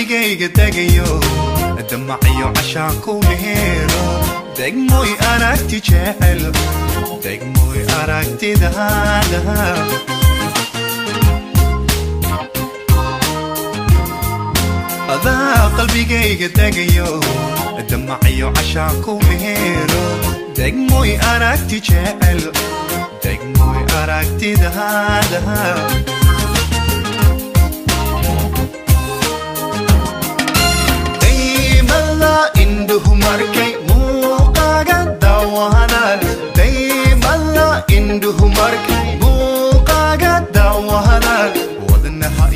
qalbigayga degayo damaciyo cashaanku meheero degmoy aragti jecel degmoy aragtidaada adaa qalbigayga degayo damaciyo cashaanku meheero degmoy aragti jecel degmoy aragtidaada induhu markay muuqaaga daawadaan daymalla induhu markay muuqaaga daawadaan wadnaha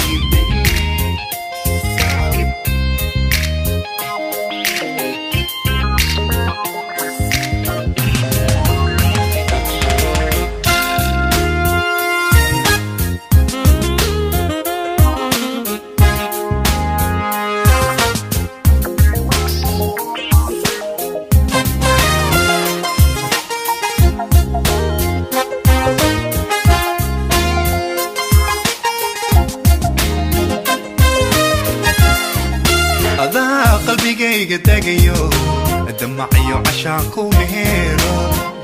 qalbigayga degayo damaciyo cashaanku meheero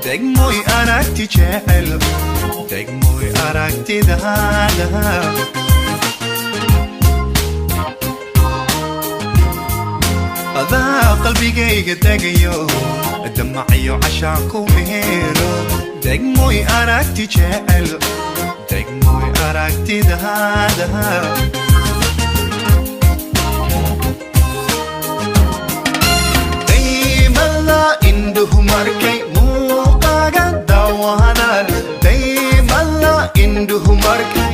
degmoy aragti jecel degmoy aragtidaada adaa qalbigayga degayo damaciyo cashaanku meheero degmoy aragti jecel degmoy aragtidaada induhu markay muuqaaga daawadaan daymalla induhu markay